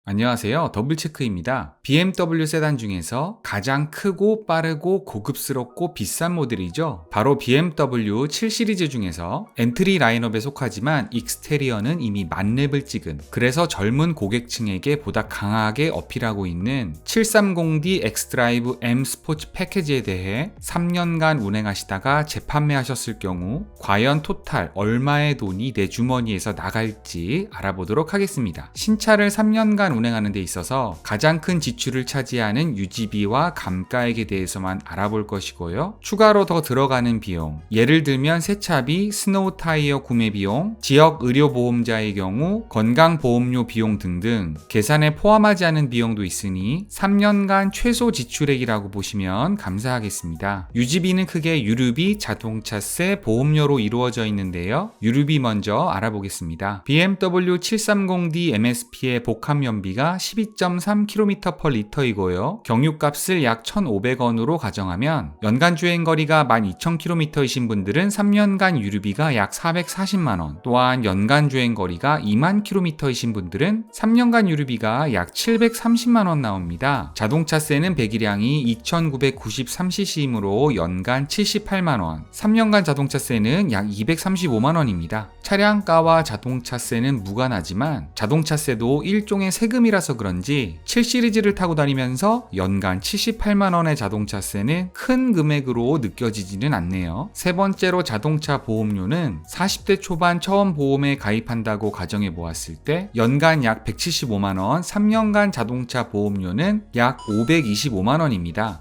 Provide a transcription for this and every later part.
안녕하세요. 더블체크입니다. BMW 세단 중에서 가장 크고 빠르고 고급스럽고 비싼 모델이죠. 바로 BMW 7 시리즈 중에서 엔트리 라인업에 속하지만 익스테리어는 이미 만렙을 찍은, 그래서 젊은 고객층에게 보다 강하게 어필하고 있는 730D 엑스드라이브 M 스포츠 패키지에 대해 3년간 운행하시다가 재판매하셨을 경우 과연 토탈 얼마의 돈이 내 주머니에서 나갈지 알아보도록 하겠습니다. 신차를 3년간 운행하는 데 있어서 가장 큰 지출을 차지하는 유지비와 감가액에 대해서만 알아볼 것이고요. 추가로 더 들어가는 비용, 예를 들면 세차비, 스노우 타이어 구매 비용, 지역 의료보험자의 경우 건강보험료 비용 등등 계산에 포함하지 않은 비용도 있으니 3년간 최소 지출액이라고 보시면 감사하겠습니다. 유지비는 크게 유류비, 자동차세, 보험료로 이루어져 있는데요. 유류비 먼저 알아보겠습니다. BMW 730D MSP의 복합연비가 12.3km/L이고요. 경유값을 약 1,500원으로 가정하면 연간 주행거리가 12,000km이신 분들은 3년간 유류비가 약 440만원, 또한 연간 주행거리가 20,000km이신 분들은 3년간 유류비가 약 730만원 나옵니다. 자동차세는 배기량이 2,993cc이므로 연간 78만원, 3년간 자동차세는 약 235만원입니다. 차량가와 자동차세는 무관하지만 자동차세도 일종의 세금이라서 그런지 7 시리즈를 타고 다니면서 연간 78만원의 자동차세는 큰 금액으로 느껴지지는 않네요. 세 번째로 자동차 보험료는 40대 초반 처음 보험에 가입한다고 가정해 보았을 때 연간 약 175만원, 3년간 자동차 보험료는 약 525만원입니다.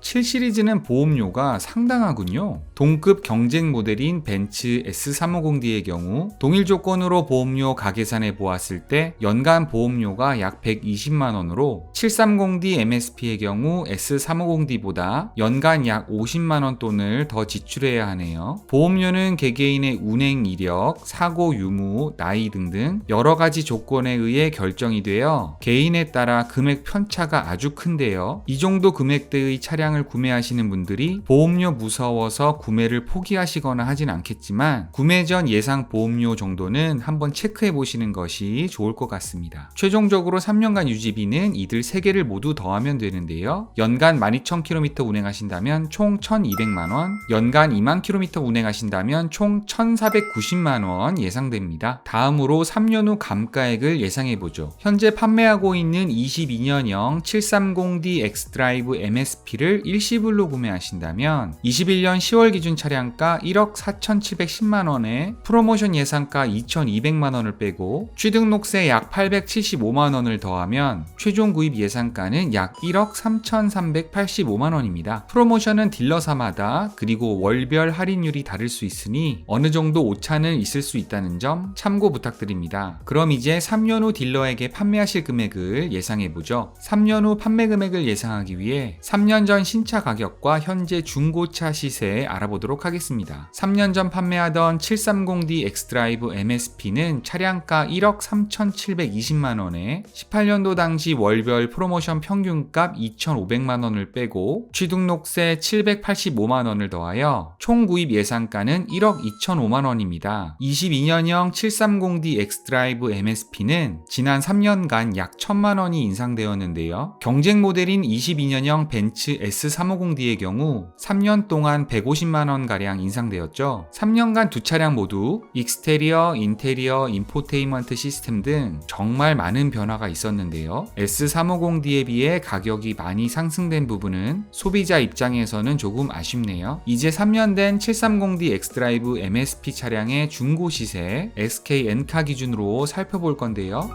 7 시리즈는 보험료가 상당하군요. 동급 경쟁 모델인 벤츠 S350D의 경우 동일 조건으로 보험료 가계산해 보았을 때 연간 보험료가 약 120만원으로 730D MSP의 경우 S350D보다 연간 약 50만원 돈을 더 지출해야 하네요. 보험료는 개개인의 운행 이력, 사고 유무, 나이 등등 여러 가지 조건에 의해 결정이 되어 개인에 따라 금액 편차가 아주 큰데요. 이 정도 금액대의 차량을 구매하시는 분들이 보험료 무서워서 구매를 포기하시거나 하진 않겠지만 구매 전 예상 보험료 정도는 한번 체크해 보시는 것이 좋을 것 같습니다. 최종적으로 3년간 유지비는 이들 3개를 모두 더하면 되는데요. 연간 12,000km 운행하신다면 총 1,200만원, 연간 20,000km 운행하신다면 총 1,490만원 예상됩니다. 다음으로 3년 후 감가액을 예상해보죠. 현재 판매하고 있는 22년형 730D 엑스드라이브 MSP를 일시불로 구매하신다면 21년 10월 기준 차량가 1억 4,710만원에 프로모션 예상가 2,200만원을 빼고 취등록세 약 875만원을 더하면 최종 구입 예상가는 약 1억 3,385만원입니다. 프로모션은 딜러사마다 그리고 월별 할인율이 다를 수 있으니 어느 정도 오차는 있을 수 있다는 점 참고 부탁드립니다. 그럼 이제 3년 후 딜러에게 판매하실 금액을 예상해보죠. 3년 후 판매 금액을 예상하기 위해 3년 전 신차 가격과 현재 중고차 시세 알아보도록 하겠습니다. 3년 전 판매하던 730D 엑스드라이브 MSP는 차량가 1억 3,720만원에 18년도 당시 월별 프로모션 평균값 2,500만원을 빼고 취등록세 785만원을 더하여 총 구입 예상가는 1억 2,005만원입니다. 22년형 730D 엑스드라이브 MSP는 지난 3년간 약 1,000만원이 인상되었는데요. 경쟁 모델인 22년형 벤츠 S350D의 경우 3년 동안 150만원가량 인상되었죠. 3년간 두 차량 모두 익스테리어, 인테리어, 인포테인먼트 시스템 등 정말 많은 변화가 있었는데요. S350D에 비해 가격이 많이 상승된 부분은 소비자 입장에서는 조금 아쉽네요. 이제 3년 된 730D 엑스드라이브 MSP 차량의 중고 시세 SK 엔카 기준으로 살펴볼 건데요.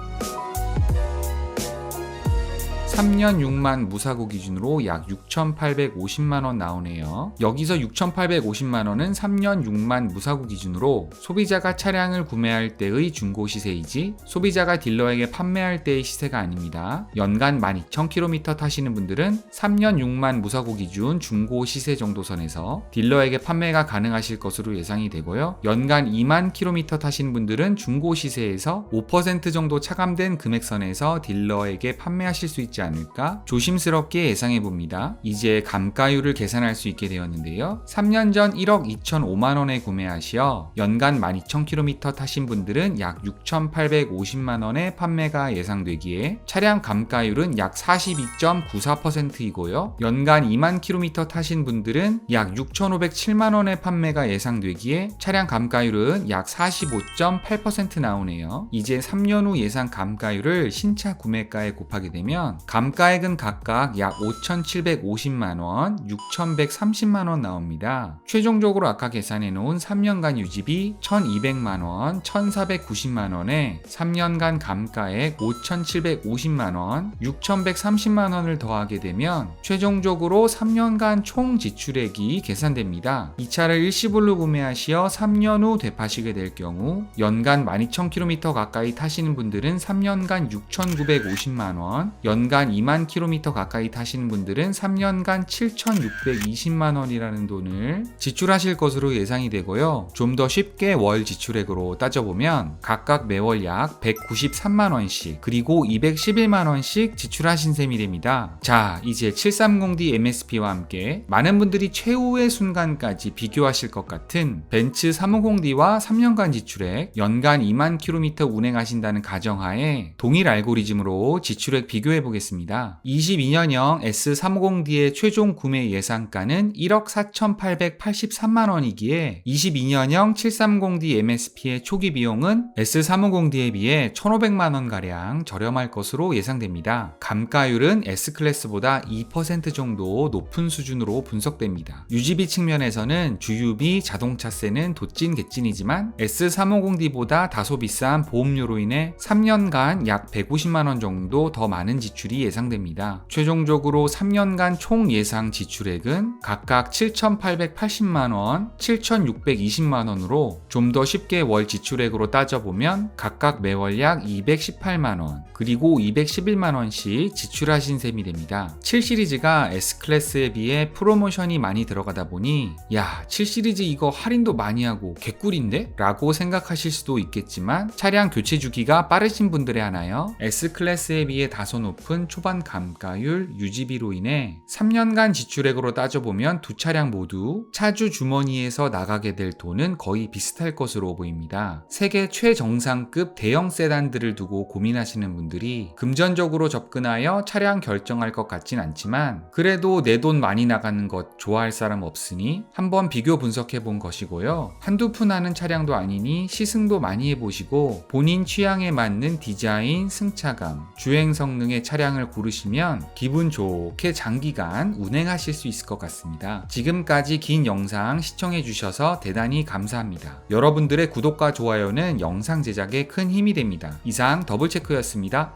3년 6만 무사고 기준으로 약 6,850만원 나오네요. 여기서 6,850만원은 3년 6만 무사고 기준으로 소비자가 차량을 구매할 때의 중고 시세이지 소비자가 딜러에게 판매할 때의 시세가 아닙니다. 연간 12,000km 타시는 분들은 3년 6만 무사고 기준 중고 시세 정도 선에서 딜러에게 판매가 가능하실 것으로 예상이 되고요. 연간 2만 km 타시는 분들은 중고 시세에서 5% 정도 차감된 금액선에서 딜러에게 판매하실 수 있지 않을까 조심스럽게 예상해 봅니다. 이제 감가율을 계산할 수 있게 되었는데요. 3년 전 1억 2,005만원에 구매하시어 연간 12,000km 타신 분들은 약 6,850만원의 판매가 예상되기에 차량 감가율은 약 42.94%이고요. 연간 2만 km 타신 분들은 약 6,507만원의 판매가 예상되기에 차량 감가율은 약 45.8% 나오네요. 이제 3년 후 예상 감가율을 신차 구매가에 곱하게 되면 감가액은 각각 약 5,750만원, 6,130만원 나옵니다. 최종적으로 아까 계산해 놓은 3년간 유지비 1,200만원, 1,490만원에 3년간 감가액 5,750만원, 6,130만원을 더하게 되면 최종적으로 3년간 총 지출액이 계산됩니다. 이 차를 일시불로 구매하시어 3년 후 되파시게 될 경우 연간 12,000km 가까이 타시는 분들은 3년간 6,950만원, 연간 2만 km 가까이 타시는 분들은 3년간 7,620만원이라는 돈을 지출하실 것으로 예상이 되고요. 좀 더 쉽게 월 지출액으로 따져보면 각각 매월 약 193만원씩 그리고 211만원씩 지출하신 셈이 됩니다. 자, 이제 730D MSP와 함께 많은 분들이 최후의 순간까지 비교하실 것 같은 벤츠 350D와 3년간 지출액, 연간 2만 km 운행하신다는 가정하에 동일 알고리즘으로 지출액 비교해 보겠습니다. 22년형 S350D의 최종 구매 예상가는 1억 4,883만원이기에 22년형 730D MSP의 초기 비용은 S350D에 비해 1,500만원가량 저렴할 것으로 예상됩니다. 감가율은 S클래스보다 2% 정도 높은 수준으로 분석됩니다. 유지비 측면에서는 주유비, 자동차세는 도찐개찐이지만 S350D보다 다소 비싼 보험료로 인해 3년간 약 150만원 정도 더 많은 지출이 예상됩니다. 최종적으로 3년간 총 예상 지출액은 각각 7,880만원, 7,620만원으로 좀 더 쉽게 월 지출액으로 따져보면 각각 매월 약 218만원, 그리고 211만원씩 지출하신 셈이 됩니다. 7시리즈가 S클래스에 비해 프로모션이 많이 들어가다 보니 야, 7시리즈 이거 할인도 많이 하고 개꿀인데? 라고 생각하실 수도 있겠지만 차량 교체 주기가 빠르신 분들에 한하여 S클래스에 비해 다소 높은 초반 감가율, 유지비로 인해 3년간 지출액으로 따져보면 두 차량 모두 차주 주머니에서 나가게 될 돈은 거의 비슷할 것으로 보입니다. 세계 최정상급 대형 세단들을 두고 고민하시는 분들이 금전적으로 접근하여 차량 결정할 것 같진 않지만 그래도 내 돈 많이 나가는 것 좋아할 사람 없으니 한번 비교 분석해 본 것이고요. 한두 푼 하는 차량도 아니니 시승도 많이 해보시고 본인 취향에 맞는 디자인, 승차감, 주행 성능의 차량을 고르시면 기분 좋게 장기간 운행하실 수 있을 것 같습니다. 지금까지 긴 영상 시청해 주셔서 대단히 감사합니다. 여러분들의 구독과 좋아요는 영상 제작에 큰 힘이 됩니다. 이상 더블체크였습니다.